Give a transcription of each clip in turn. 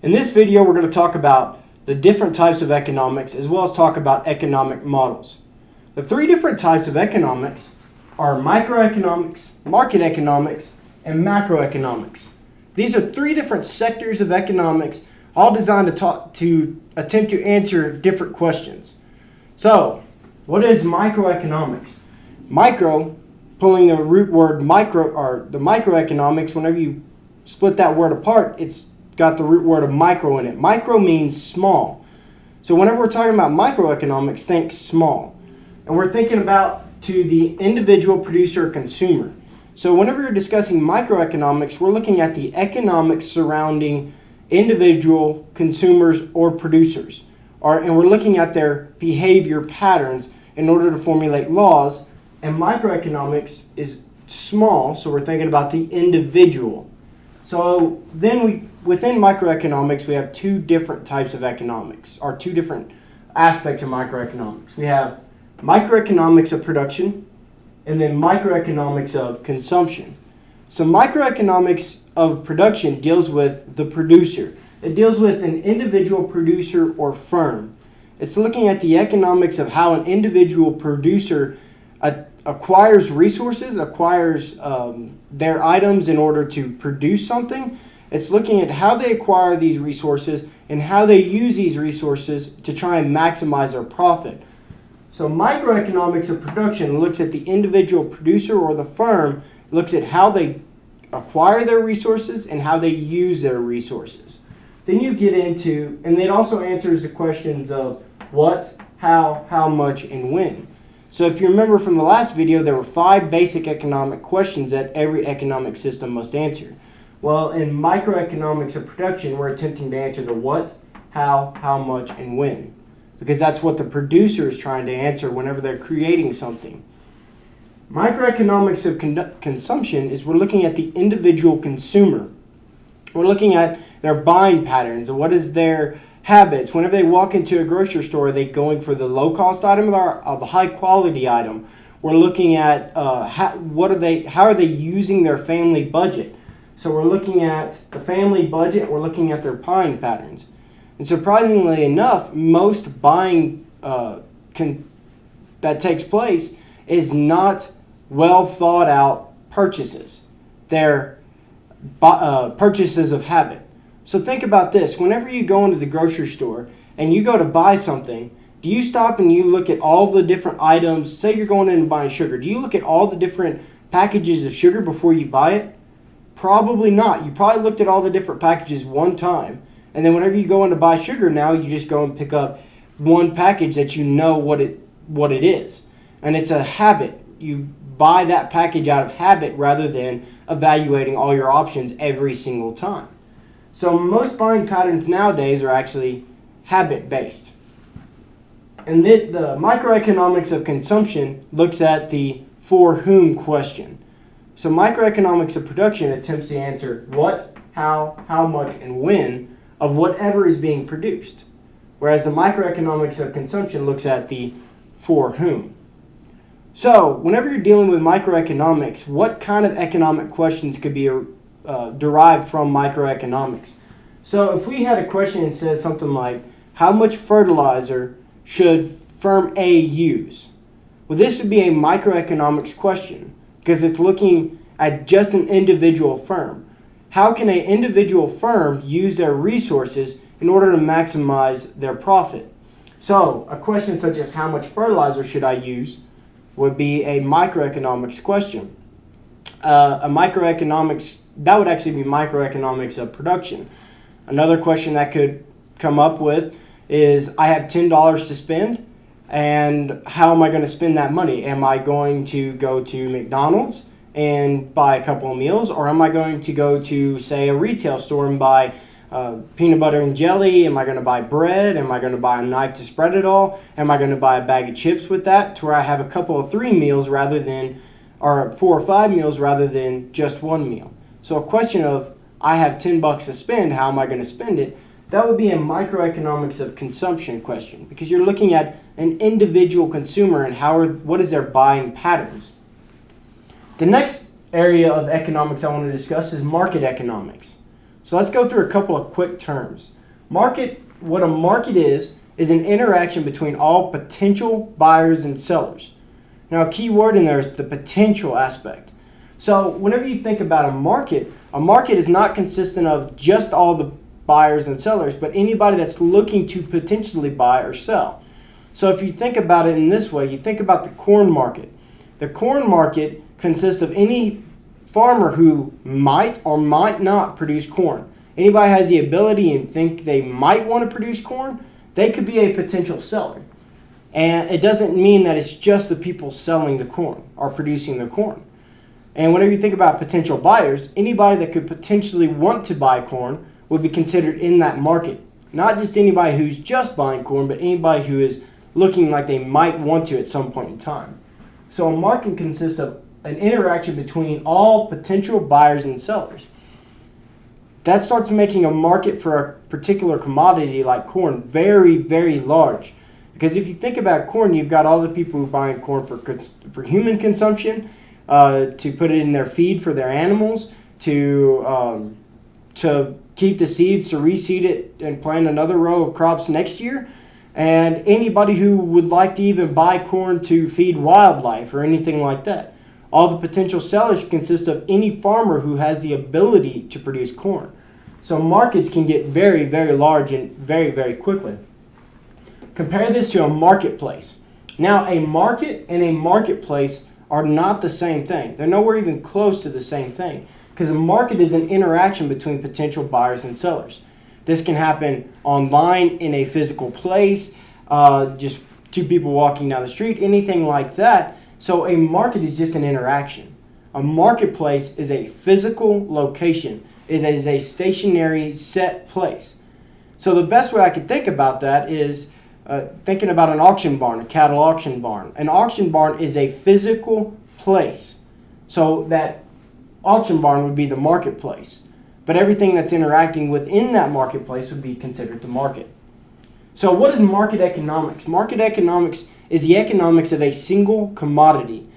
In this video, we're going to talk about the different types of economics as well as talk about economic models. The three different types of economics are microeconomics, market economics, and macroeconomics. These are three different sectors of economics, all designed to attempt to answer different questions. So, what is microeconomics? Micro, pulling the root word micro, or the microeconomics, whenever you split that word apart, it's got the root word of micro in it. Micro means small. So whenever we're talking about microeconomics, think small. And we're thinking about to the individual producer or consumer. So whenever you're discussing microeconomics, we're looking at the economics surrounding individual consumers or producers. And we're looking at their behavior patterns in order to formulate laws. And microeconomics is small, so we're thinking about the individual. So then within microeconomics, we have two different types of economics, or two different aspects of microeconomics. We have microeconomics of production, and then microeconomics of consumption. So microeconomics of production deals with the producer. It deals with an individual producer or firm. It's looking at the economics of how an individual producer acquires resources, acquires their items in order to produce something. It's looking at how they acquire these resources and how they use these resources to try and maximize their profit. So microeconomics of production looks at the individual producer or the firm, looks at how they acquire their resources and how they use their resources. Then you get into, and it also answers the questions of what, how much, and when. So if you remember from the last video, there were 5 basic economic questions that every economic system must answer. Well, in microeconomics of production, we're attempting to answer the what, how much, and when. Because that's what the producer is trying to answer whenever they're creating something. Microeconomics of consumption is we're looking at the individual consumer. We're looking at their buying patterns and what is their habits. Whenever they walk into a grocery store, are they going for the low-cost item or the high-quality item? We're looking at how are they using their family budget. So we're looking at the family budget. We're looking at their buying patterns. And surprisingly enough, most buying that takes place is not well thought out purchases. They're purchases of habit. So think about this. Whenever you go into the grocery store and you go to buy something, do you stop and you look at all the different items? Say you're going in and buying sugar. Do you look at all the different packages of sugar before you buy it? Probably not. You probably looked at all the different packages one time. And then whenever you go in to buy sugar now, you just go and pick up one package that you know what it is. And it's a habit. You buy that package out of habit rather than evaluating all your options every single time. So most buying patterns nowadays are actually habit-based. And the microeconomics of consumption looks at the for whom question. So microeconomics of production attempts to answer what, how much, and when of whatever is being produced. Whereas the microeconomics of consumption looks at the for whom. So whenever you're dealing with microeconomics, what kind of economic questions could be derived from microeconomics? So if we had a question that says something like, how much fertilizer should firm A use? Well, this would be a microeconomics question because it's looking at just an individual firm. How can an individual firm use their resources in order to maximize their profit? So a question such as how much fertilizer should I use would be a microeconomics question. That would actually be microeconomics of production. Another question that could come up with is I have $10 to spend, and how am I going to spend that money? Am I going to go to McDonald's and buy a couple of meals, or am I going to go to, say, a retail store and buy peanut butter and jelly? Am I going to buy bread? Am I going to buy a knife to spread it all? Am I going to buy a bag of chips with that to where I have a couple of 3 meals or 4 or 5 meals rather than just 1 meal? So a question of I have $10 to spend, how am I going to spend it? That would be a microeconomics of consumption question because you're looking at an individual consumer and what is their buying patterns. The next area of economics I want to discuss is market economics. So let's go through a couple of quick terms. What a market is an interaction between all potential buyers and sellers. Now, a key word in there is the potential aspect. So whenever you think about a market is not consistent of just all the buyers and sellers, but anybody that's looking to potentially buy or sell. So if you think about it in this way, you think about the corn market. The corn market consists of any farmer who might or might not produce corn. Anybody has the ability and think they might want to produce corn, they could be a potential seller. And it doesn't mean that it's just the people selling the corn or producing the corn. And whenever you think about potential buyers, anybody that could potentially want to buy corn would be considered in that market. Not just anybody who's just buying corn, but anybody who is looking like they might want to at some point in time. So a market consists of an interaction between all potential buyers and sellers. That starts making a market for a particular commodity like corn very, very large. Because if you think about corn, you've got all the people who are buying corn for human consumption, to put it in their feed for their animals, to keep the seeds, to reseed it and plant another row of crops next year. And anybody who would like to even buy corn to feed wildlife or anything like that. All the potential sellers consist of any farmer who has the ability to produce corn. So markets can get very, very large and very, very quickly. Compare this to a marketplace. Now, a market and a marketplace are not the same thing. They're nowhere even close to the same thing. Because a market is an interaction between potential buyers and sellers. This can happen online in a physical place, just two people walking down the street, anything like that. So a market is just an interaction. A marketplace is a physical location. It is a stationary set place. So the best way I could think about that is thinking about an auction barn, a cattle auction barn. An auction barn is a physical place. So that auction barn would be the marketplace. But everything that's interacting within that marketplace would be considered the market. So what is market economics? Market economics is the economics of a single commodity.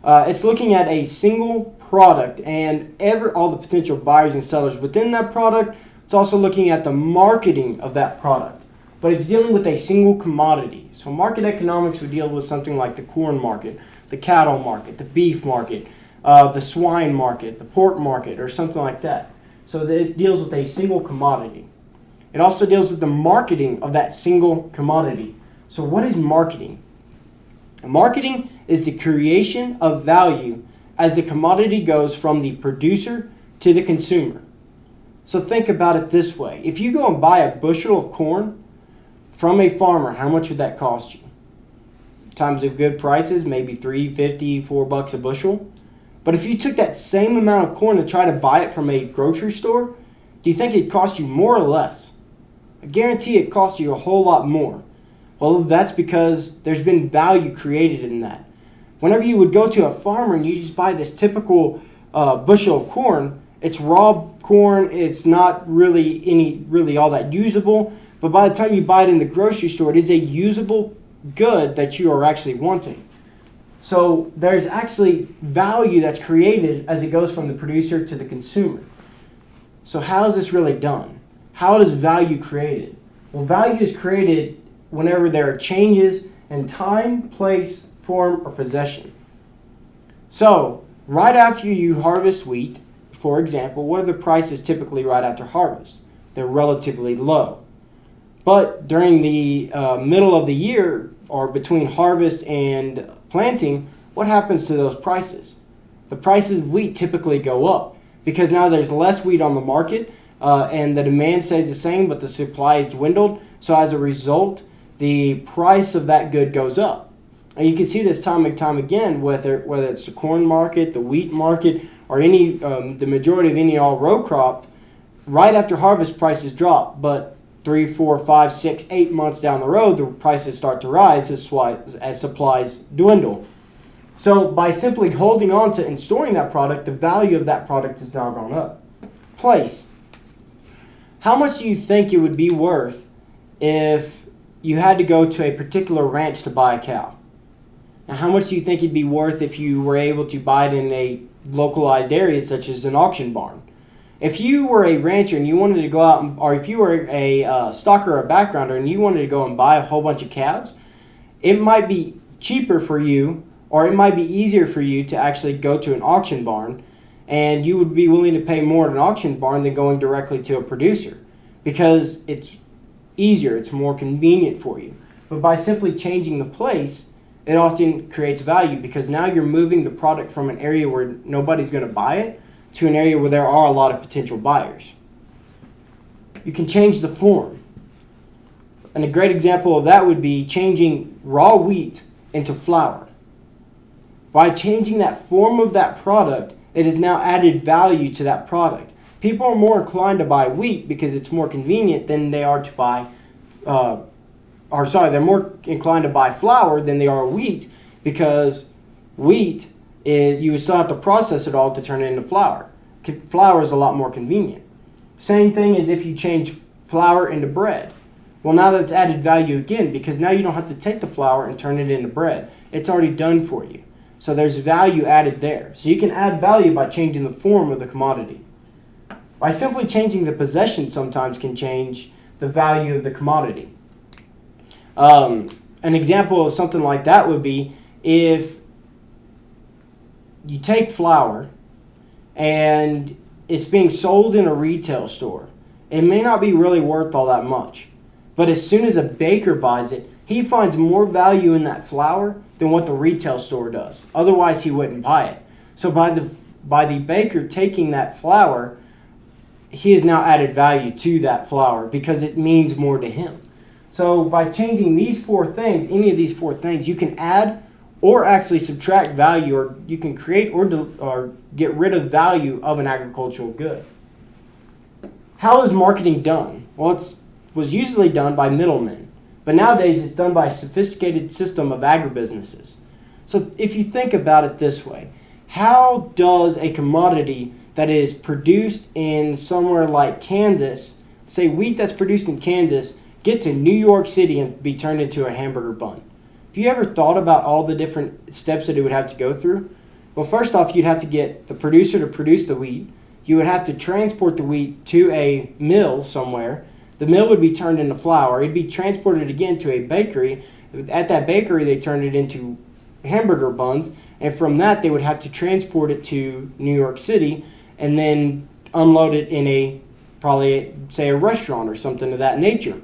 It's looking at a single product and all the potential buyers and sellers within that product. It's also looking at the marketing of that product. But it's dealing with a single commodity. So market economics would deal with something like the corn market, the cattle market, the beef market, the swine market, the pork market, or something like that. So it deals with a single commodity. It also deals with the marketing of that single commodity. So what is marketing? Marketing is the creation of value as the commodity goes from the producer to the consumer. So think about it this way. If you go and buy a bushel of corn from a farmer, how much would that cost you? Times of good prices, maybe $3.50, $4 a bushel. But if you took that same amount of corn and tried to buy it from a grocery store, do you think it'd cost you more or less? I guarantee it costs you a whole lot more. Well, that's because there's been value created in that. Whenever you would go to a farmer and you just buy this typical bushel of corn, it's raw corn, it's not really all that usable, but by the time you buy it in the grocery store, it is a usable good that you are actually wanting. So there's actually value that's created as it goes from the producer to the consumer. So how is this really done? How is value created? Well, value is created whenever there are changes in time, place, form, or possession. So right after you harvest wheat, for example, what are the prices typically right after harvest? They're relatively low. But during the middle of the year, or between harvest and planting, what happens to those prices? The prices of wheat typically go up because now there's less wheat on the market and the demand stays the same, but the supply is dwindled. So as a result, the price of that good goes up. And you can see this time and time again, whether it's the corn market, the wheat market, or the majority of any all row crop. Right after harvest, prices drop, but 3, 4, 5, 6, 8 months down the road, the prices start to rise as supplies dwindle. So by simply holding on to and storing that product, the value of that product has now gone up. Place. How much do you think it would be worth if you had to go to a particular ranch to buy a cow? Now, how much do you think it'd be worth if you were able to buy it in a localized area such as an auction barn? If you were a rancher and you wanted to go out, or if you were a stocker or a backgrounder and you wanted to go and buy a whole bunch of calves, it might be cheaper for you, or it might be easier for you to actually go to an auction barn, and you would be willing to pay more at an auction barn than going directly to a producer, because it's easier, it's more convenient for you. But by simply changing the place, it often creates value, because now you're moving the product from an area where nobody's going to buy it to an area where there are a lot of potential buyers. You can change the form. And a great example of that would be changing raw wheat into flour. By changing that form of that product, it has now added value to that product. People are more inclined to buy wheat because it's more convenient than they are to buy, they're more inclined to buy flour than they are wheat, because wheat you would still have to process it all to turn it into flour. Flour is a lot more convenient. Same thing as if you change flour into bread. Well, now that's added value again, because now you don't have to take the flour and turn it into bread. It's already done for you. So there's value added there. So you can add value by changing the form of the commodity. By simply changing the possession sometimes can change the value of the commodity. An example of something like that would be if you take flour and it's being sold in a retail store. It may not be really worth all that much, but as soon as a baker buys it, he finds more value in that flour than what the retail store does. Otherwise, he wouldn't buy it. So by the baker taking that flour, he has now added value to that flour because it means more to him. So by changing these four things, any of these four things, you can add or actually subtract value, or you can create or get rid of value of an agricultural good. How is marketing done? Well, it was usually done by middlemen, but nowadays it's done by a sophisticated system of agribusinesses. So if you think about it this way, how does a commodity that is produced in somewhere like Kansas, say wheat that's produced in Kansas, get to New York City and be turned into a hamburger bun? Have you ever thought about all the different steps that it would have to go through? Well, first off, you'd have to get the producer to produce the wheat. You would have to transport the wheat to a mill somewhere. The mill would be turned into flour. It'd be transported again to a bakery. At that bakery, they turned it into hamburger buns. And from that, they would have to transport it to New York City and then unload it in probably say a restaurant or something of that nature.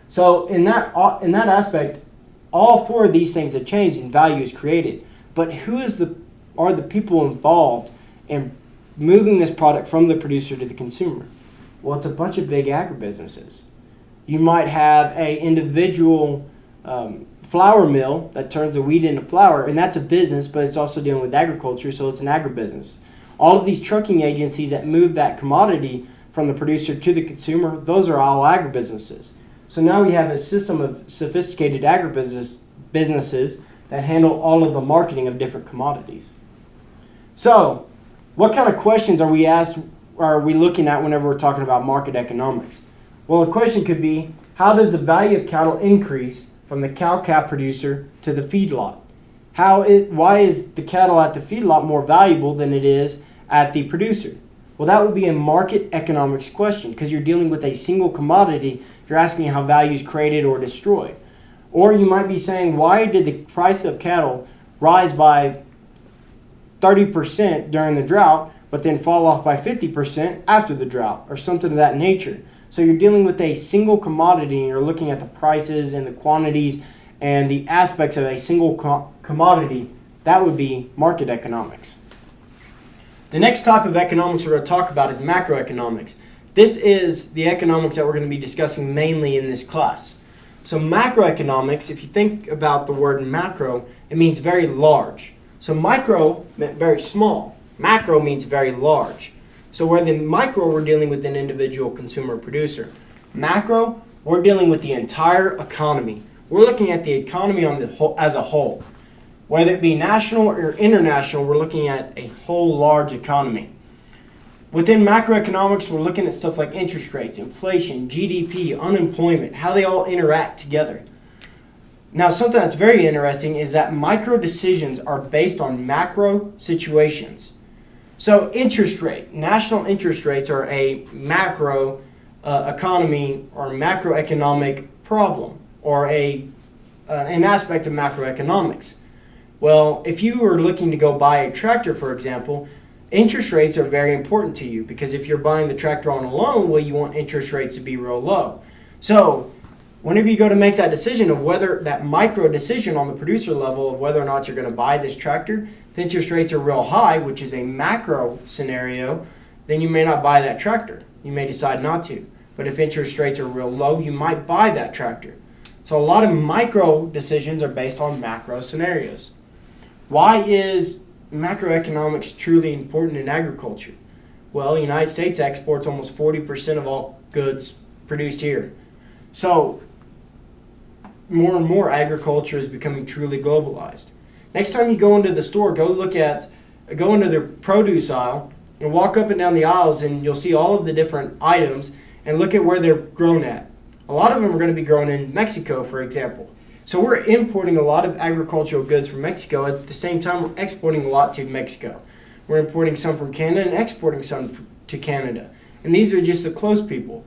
So in that aspect, all four of these things have changed and value is created. But who are the people involved in moving this product from the producer to the consumer? Well, it's a bunch of big agribusinesses. You might have an individual flour mill that turns the wheat into flour, and that's a business, but it's also dealing with agriculture, so it's an agribusiness. All of these trucking agencies that move that commodity from the producer to the consumer, those are all agribusinesses. So now we have a system of sophisticated businesses that handle all of the marketing of different commodities. So, what kind of questions are we looking at whenever we're talking about market economics? Well, a question could be, how does the value of cattle increase from the cow-calf producer to the feedlot? Why is the cattle at the feedlot more valuable than it is at the producer? Well, that would be a market economics question, because you're dealing with a single commodity. You're asking how value is created or destroyed. Or you might be saying, why did the price of cattle rise by 30% during the drought, but then fall off by 50% after the drought, or something of that nature? So you're dealing with a single commodity, and you're looking at the prices and the quantities and the aspects of a single commodity. That would be market economics. The next type of economics we're going to talk about is macroeconomics. This is the economics that we're going to be discussing mainly in this class. So macroeconomics, if you think about the word macro, it means very large. So micro meant very small. Macro means very large. So where the micro, we're dealing with an individual consumer producer. Macro, we're dealing with the entire economy. We're looking at the economy as a whole. Whether it be national or international, we're looking at a whole large economy. Within macroeconomics, we're looking at stuff like interest rates, inflation, GDP, unemployment, how they all interact together. Now, something that's very interesting is that micro decisions are based on macro situations. So interest rate, national interest rates are a macro economy or macroeconomic problem, or an aspect of macroeconomics. Well, if you were looking to go buy a tractor, for example, interest rates are very important to you, because if you're buying the tractor on a loan, well, you want interest rates to be real low. So whenever you go to make that decision of whether, that micro decision on the producer level of whether or not you're going to buy this tractor, if interest rates are real high, which is a macro scenario, then you may not buy that tractor. You may decide not to. But if interest rates are real low, you might buy that tractor. So a lot of micro decisions are based on macro scenarios. Why is macroeconomics truly important in agriculture? Well, the United States exports almost 40% of all goods produced here. So more and more agriculture is becoming truly globalized. Next time you go into the store, go into the produce aisle and walk up and down the aisles, and you'll see all of the different items and look at where they're grown at. A lot of them are going to be grown in Mexico, for example. So we're importing a lot of agricultural goods from Mexico. At the same time, we're exporting a lot to Mexico. We're importing some from Canada and exporting some to Canada. And these are just the close people.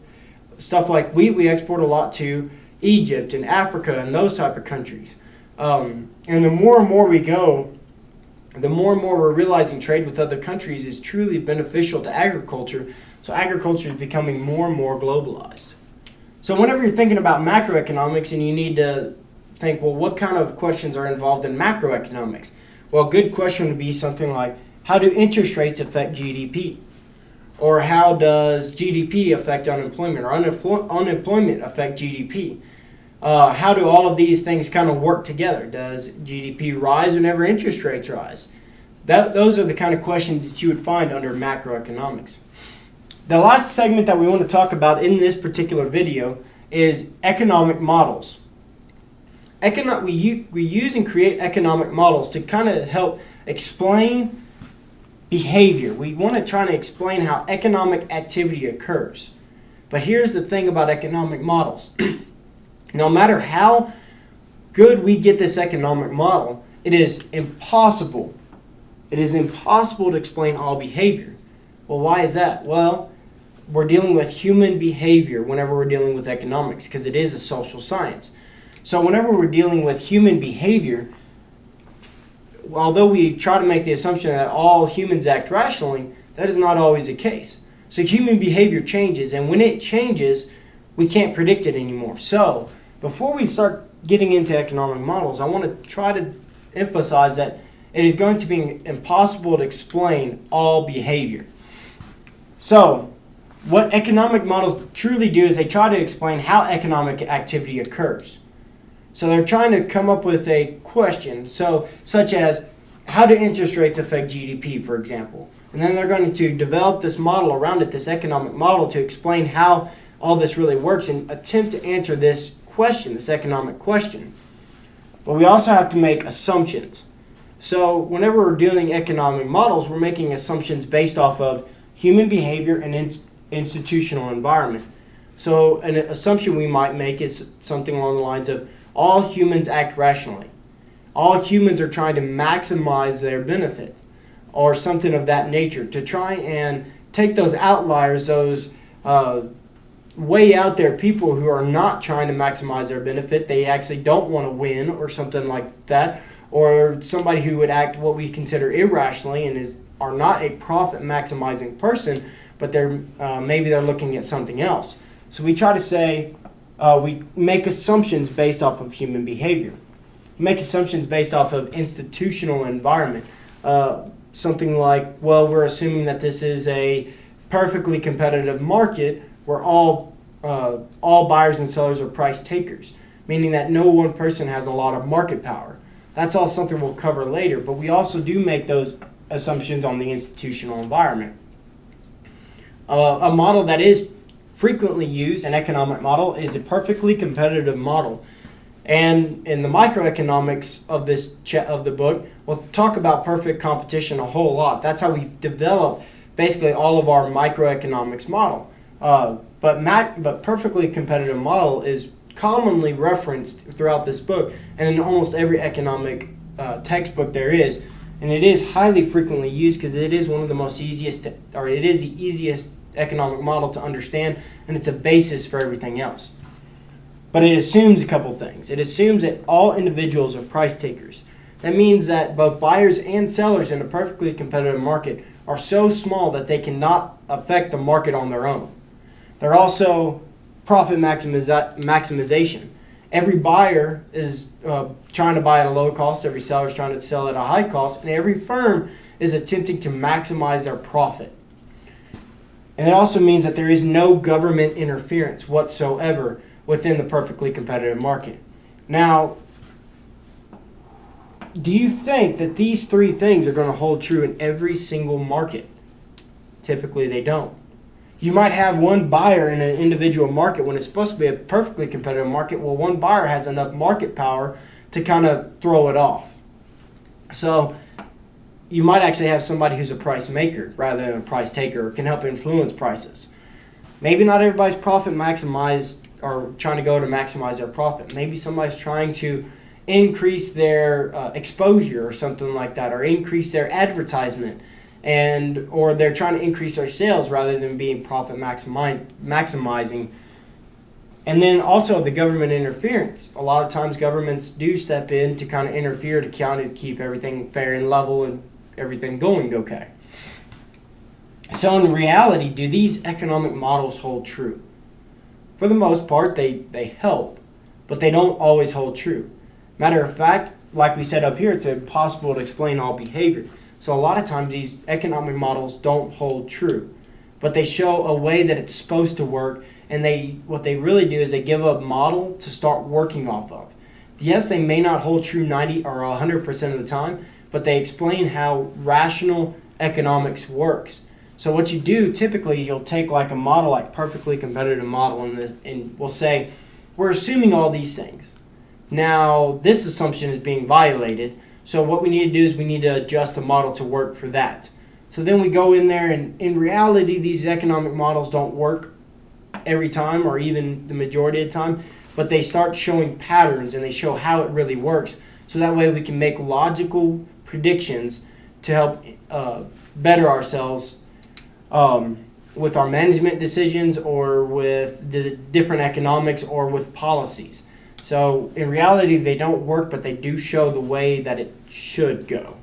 Stuff like wheat, we export a lot to Egypt and Africa and those type of countries. And the more and more we go, the more and more we're realizing trade with other countries is truly beneficial to agriculture. So agriculture is becoming more and more globalized. So whenever you're thinking about macroeconomics, and you need to think, well, what kind of questions are involved in macroeconomics? Well, a good question would be something like, how do interest rates affect GDP? Or how does GDP affect unemployment, or unemployment affect GDP? How do all of these things kind of work together? Does GDP rise whenever interest rates rise? Those are the kind of questions that you would find under macroeconomics. The last segment that we want to talk about in this particular video is economic models. We use and create economic models to kind of help explain behavior. We want to try to explain how economic activity occurs. But here's the thing about economic models. No matter how good we get this economic model, it is impossible. It is impossible to explain all behavior. Well, why is that? Well, we're dealing with human behavior whenever we're dealing with economics, because it is a social science. So whenever we're dealing with human behavior, although we try to make the assumption that all humans act rationally, that is not always the case. So human behavior changes, and when it changes, we can't predict it anymore. So before we start getting into economic models, I want to try to emphasize that it is going to be impossible to explain all behavior. So what economic models truly do is they try to explain how economic activity occurs. So they're trying to come up with a question, such as, how do interest rates affect GDP, for example? And then they're going to develop this model around it, this economic model, to explain how all this really works and attempt to answer this question, this economic question. But we also have to make assumptions. So whenever we're doing economic models, we're making assumptions based off of human behavior and institutional environment. So an assumption we might make is something along the lines of, all humans act rationally. All humans are trying to maximize their benefit, or something of that nature, to try and take those outliers, those way out there people who are not trying to maximize their benefit. They actually don't want to win, or something like that, or somebody who would act what we consider irrationally and are not a profit maximizing person, but maybe they're looking at something else. So we try to say, we make assumptions based off of human behavior. We make assumptions based off of institutional environment. Something like, well, we're assuming that this is a perfectly competitive market where all buyers and sellers are price takers, meaning that no one person has a lot of market power. That's all something we'll cover later, but we also do make those assumptions on the institutional environment. A model that is frequently used, an economic model, is a perfectly competitive model. And in the microeconomics of the book, we'll talk about perfect competition a whole lot. That's how we develop basically all of our microeconomics model. But perfectly competitive model is commonly referenced throughout this book, and in almost every economic textbook there is. And it is highly frequently used because it is one of the most easiest, it is the easiest economic model to understand, and it's a basis for everything else. But it assumes a couple things. It assumes that all individuals are price takers. That means that both buyers and sellers in a perfectly competitive market are so small that they cannot affect the market on their own. They're also profit maximization. Every buyer is trying to buy at a low cost, every seller is trying to sell at a high cost, and every firm is attempting to maximize their profit. And it also means that there is no government interference whatsoever within the perfectly competitive market. Now, do you think that these three things are going to hold true in every single market? Typically, they don't. You might have one buyer in an individual market when it's supposed to be a perfectly competitive market. Well, one buyer has enough market power to kind of throw it off. So you might actually have somebody who's a price maker rather than a price taker, or can help influence prices. Maybe not everybody's profit maximized or trying to go to maximize their profit. Maybe somebody's trying to increase their exposure or something like that, or increase their advertisement, or they're trying to increase their sales rather than being profit maximizing. And then also the government interference. A lot of times governments do step in to kind of interfere to kind of keep everything fair and level and everything going okay. So in reality, do these economic models hold true? For the most part, they help, but they don't always hold true. Matter of fact, like we said up here, it's impossible to explain all behavior. So a lot of times these economic models don't hold true, but they show a way that it's supposed to work, and what they really do is they give a model to start working off of. Yes, they may not hold true 90 or 100% of the time, but they explain how rational economics works. So what you do typically, you'll take like a model, like perfectly competitive model, and we'll say, we're assuming all these things. Now, this assumption is being violated, so what we need to do is we need to adjust the model to work for that. So then we go in there, and in reality, these economic models don't work every time or even the majority of the time, but they start showing patterns and they show how it really works. So that way we can make logical predictions to help better ourselves with our management decisions, or with the different economics, or with policies. So in reality, they don't work, but they do show the way that it should go.